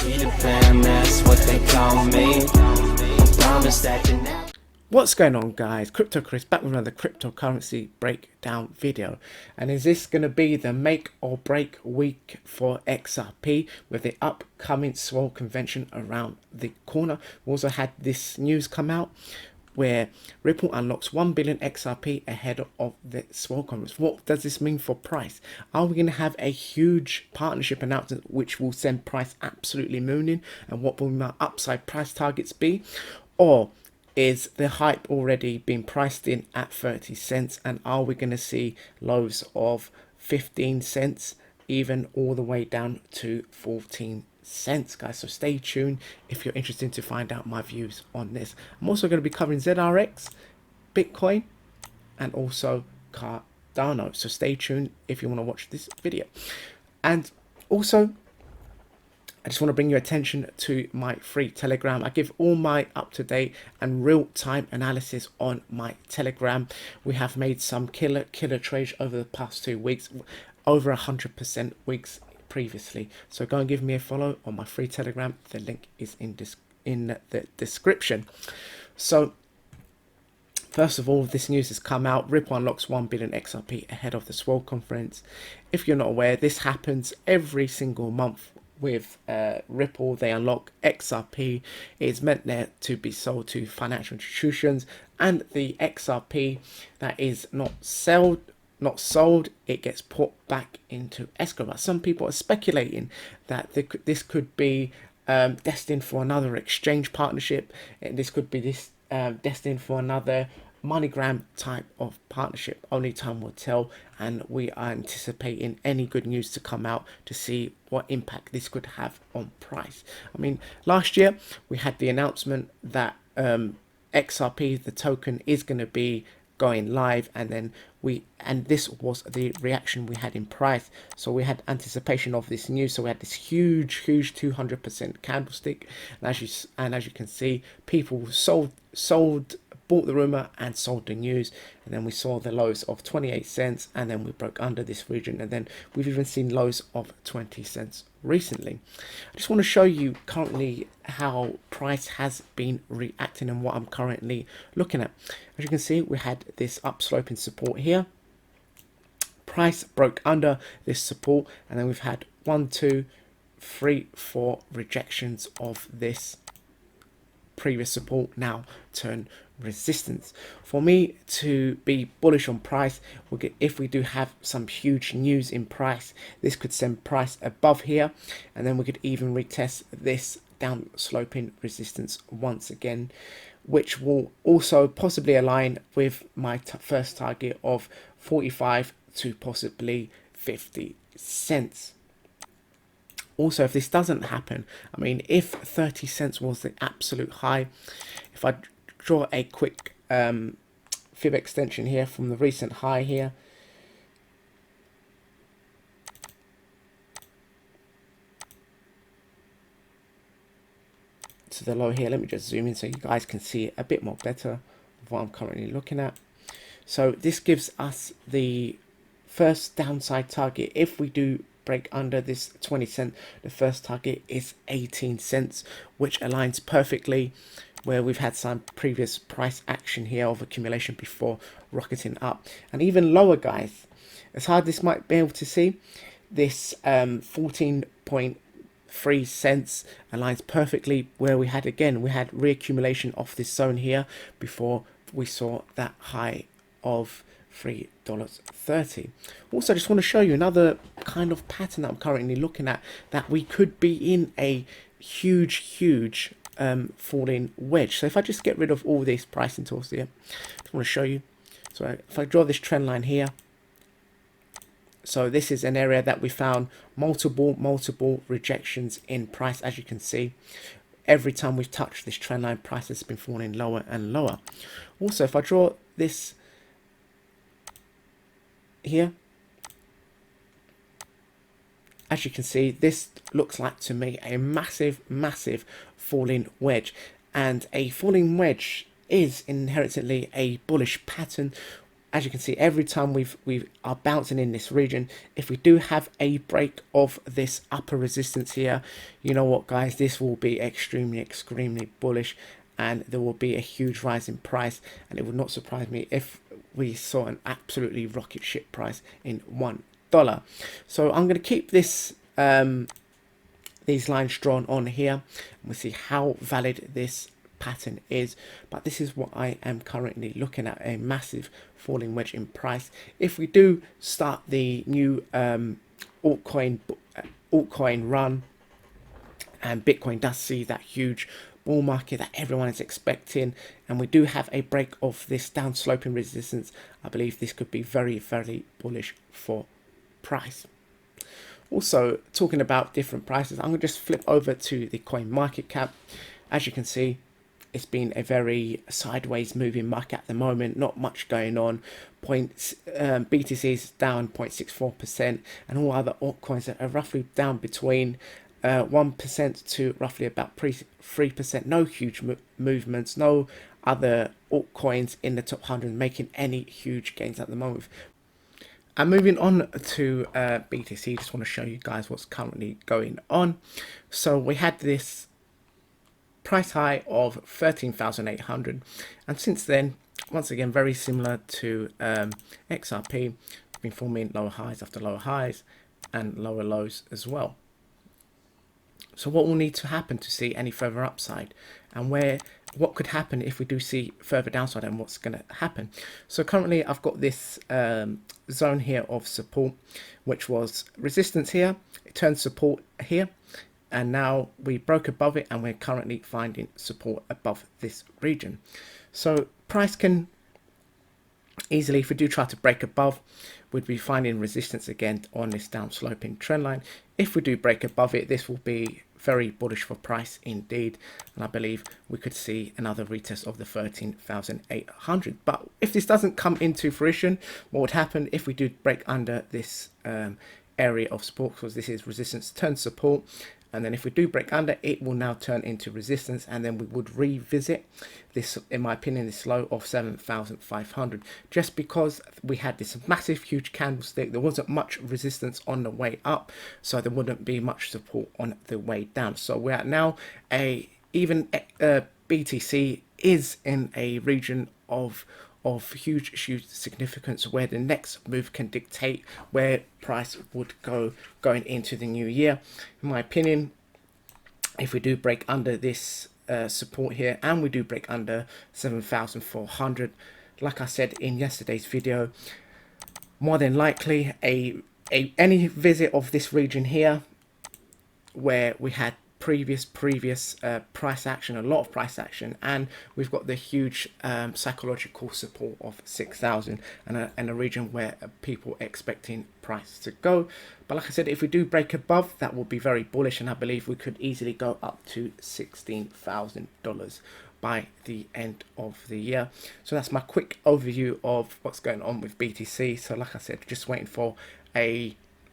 Peter Pan, that's what they call me. I promise that you never. What's going on, guys? Crypto Chris back with another cryptocurrency breakdown video. And is this going to be the make or break week for XRP with the upcoming swell convention around the corner? We also had this news come out where Ripple unlocks 1 billion XRP ahead of the swell conference. What does this mean for price? Are we going to have a huge partnership announcement which will send price absolutely mooning? And what will my upside price targets be? Or is the hype already been priced in at 30 cents? And are we going to see lows of 15 cents, even all the way down to 14 cents, guys? So stay tuned if you're interested to find out my views on this. I'm also going to be covering ZRX, Bitcoin, and also Cardano. So stay tuned if you want to watch this video. And also, I just want to bring your attention to my free Telegram. I give all my up-to-date and real-time analysis on my Telegram. We have made some killer trades over the past 2 weeks, over 100% weeks previously. So go and give me a follow on my free Telegram. The link is in the description. So first of all, this news has come out. Ripple unlocks 1 billion XRP ahead of the swell conference. If you're not aware, this happens every single month with Ripple. They unlock XRP. It's meant there to be sold to financial institutions, and the XRP that is not sold, it gets put back into escrow. But some people are speculating that this could be destined for another exchange partnership. This could be destined for another MoneyGram type of partnership. Only time will tell, and we are anticipating any good news to come out to see what impact this could have on price. I mean, last year we had the announcement that XRP, the token, is going to be going live, and then this was the reaction we had in price. So we had anticipation of this news, so we had this huge 200% candlestick, and as you can see, people bought the rumor and sold the news, and then we saw the lows of 28 cents, and then we broke under this region, and then we've even seen lows of 20 cents recently. I just want to show you currently how price has been reacting and what I'm currently looking at. As you can see, we had this upsloping support here. Price broke under this support, and then we've had 1, 2, 3, 4 rejections of this previous support, now turn resistance. For me to be bullish on price, if we do have some huge news in price, this could send price above here, and then we could even retest this down sloping resistance once again, which will also possibly align with my first target of 45 to possibly 50 cents. Also, if this doesn't happen, I mean, if 30 cents was the absolute high, if I draw a quick fib extension here from the recent high here, to the low here, let me just zoom in so you guys can see a bit more better of what I'm currently looking at. So this gives us the first downside target. If we do break under this 20 cent, the first target is 18 cents, which aligns perfectly where we've had some previous price action here of accumulation before rocketing up. And even lower, guys, as hard this might be able to see, this 14.3 cents aligns perfectly where we had reaccumulation of this zone here before we saw that high of $3.30. Also, I just want to show you another kind of pattern that I'm currently looking at, that we could be in a huge falling wedge. So if I just get rid of all these pricing tools here, I just want to show you. So if I draw this trend line here, so this is an area that we found multiple rejections in price. As you can see, every time we've touched this trend line, price has been falling lower and lower. Also, if I draw this here, as you can see, this looks like to me a massive falling wedge, and a falling wedge is inherently a bullish pattern, as you can see, every time we are bouncing in this region, if we do have a break of this upper resistance here, you know what guys, this will be extremely bullish, and there will be a huge rise in price, and it would not surprise me if we saw an absolutely rocket ship price in $1. So I'm going to keep this these lines drawn on here, and we'll see how valid this pattern is. But this is what I am currently looking at, a massive falling wedge in price. If we do start the new altcoin run, and Bitcoin does see that huge bull market that everyone is expecting, and we do have a break of this down sloping resistance, I believe this could be very bullish for price. Also, talking about different prices, I'm going to just flip over to the coin market cap. As you can see, it's been a very sideways moving market at the moment, not much going on. BTC is down 0.64%, and all other altcoins are roughly down between 1% to roughly about 3%. No huge movements, no other altcoins in the top 100 making any huge gains at the moment. And moving on to BTC, just want to show you guys what's currently going on. So we had this price high of 13,800, and since then, once again, very similar to XRP, we've been forming lower highs after lower highs and lower lows as well. So what will need to happen to see any further upside, and what could happen if we do see further downside, and what's going to happen? So currently I've got this zone here of support, which was resistance here, it turned support here, and now we broke above it, and we're currently finding support above this region. So price can easily, if we do try to break above, we'd be finding resistance again on this down sloping trend line. If we do break above it, this will be very bullish for price indeed, and I believe we could see another retest of the 13,800. But if this doesn't come into fruition, what would happen if we do break under this area of support, because this is resistance turn support, and then if we do break under, it will now turn into resistance, and then we would revisit this, in my opinion, this low of 7,500, just because we had this massive huge candlestick. There wasn't much resistance on the way up, so there wouldn't be much support on the way down. So we're at now even BTC is in a region of huge significance, where the next move can dictate where price would go going into the new year. In my opinion, if we do break under this support here, and we do break under 7,400, like I said in yesterday's video, more than likely any visit of this region here, where we had previous price action, a lot of price action, and we've got the huge psychological support of 6,000, and a region where people expecting price to go. But like I said, if we do break above, that will be very bullish, and I believe we could easily go up to $16,000 by the end of the year. So that's my quick overview of what's going on with BTC. So like I said, just waiting for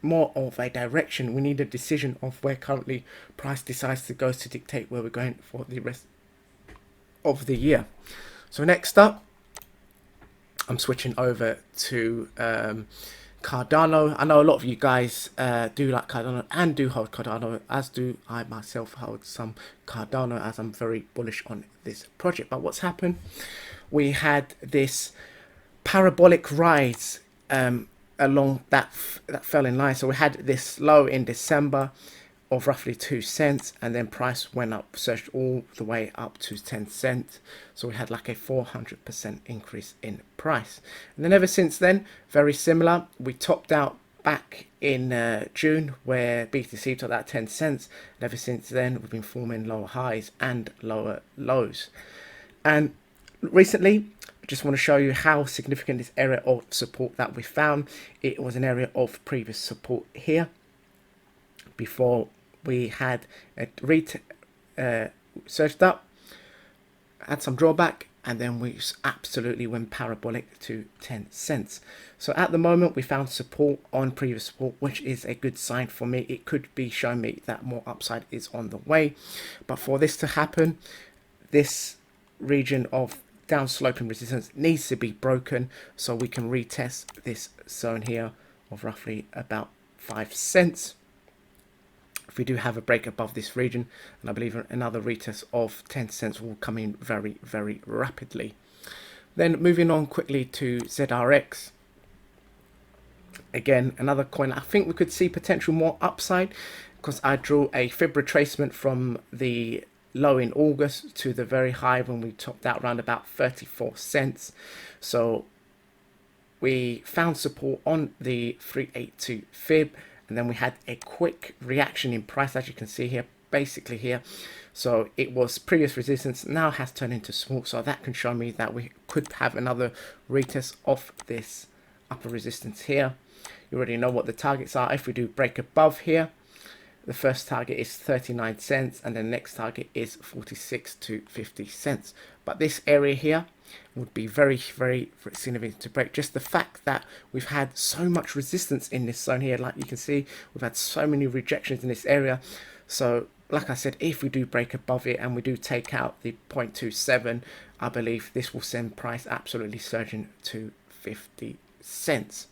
more of a direction. We need a decision of where currently price decides to go to dictate where we're going for the rest of the year. So next up, I'm switching over to Cardano. I know a lot of you guys do like Cardano and do hold Cardano, as do I myself hold some Cardano, as I'm very bullish on this project. But what's happened? We had this parabolic rise along that fell in line. So we had this low in December of roughly 2 cents, and then price went up, surged all the way up to 10 cents. So we had like a 400% increase in price, and then ever since then, very similar. We topped out back in June, where BTC took that 10 cents, and ever since then we've been forming lower highs and lower lows. And recently, I just want to show you how significant this area of support that we found. It was an area of previous support here before we had a surged up, had some drawback, and then we absolutely went parabolic to 10 cents. So at the moment we found support on previous support, which is a good sign for me. It could be showing me that more upside is on the way, but for this to happen, this region of down sloping resistance needs to be broken so we can retest this zone here of roughly about 5 cents. If we do have a break above this region, and I believe another retest of 10 cents will come in very, very rapidly. Then moving on quickly to ZRX. Again, another coin I think we could see potential more upside, because I drew a fib retracement from the low in August to the very high when we topped out around about 34 cents. So we found support on the 382 fib, and then we had a quick reaction in price, as you can see here, basically here. So it was previous resistance, now has turned into support, so that can show me that we could have another retest of this upper resistance here. You already know what the targets are. If we do break above here, the first target is 39 cents and the next target is 46 to 50 cents. But this area here would be very, very significant to break. Just the fact that we've had so much resistance in this zone here, like you can see, we've had so many rejections in this area. So like I said, if we do break above it and we do take out the 0.27, I believe this will send price absolutely surging to 50 cents.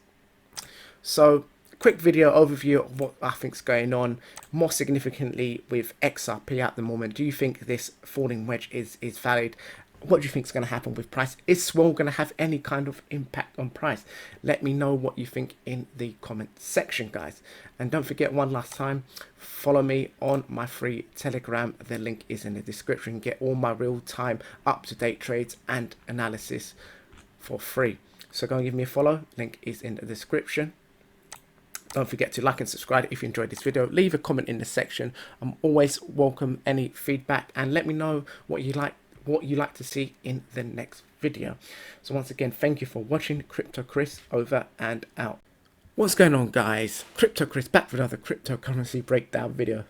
So quick video overview of what I think is going on, more significantly with XRP at the moment. Do you think this falling wedge is valid? What do you think is going to happen with price? Is swell going to have any kind of impact on price? Let me know what you think in the comment section, guys. And don't forget, one last time, follow me on my free Telegram. The link is in the description. Get all my real-time, up-to-date trades and analysis for free. So go and give me a follow. Link is in the description. Don't forget to like and subscribe if you enjoyed this video. Leave a comment in the section. I'm always welcome any feedback, and let me know what you like to see in the next video. So once again, thank you for watching. Crypto Chris over and out. What's going on, guys? Crypto Chris back with another cryptocurrency breakdown video.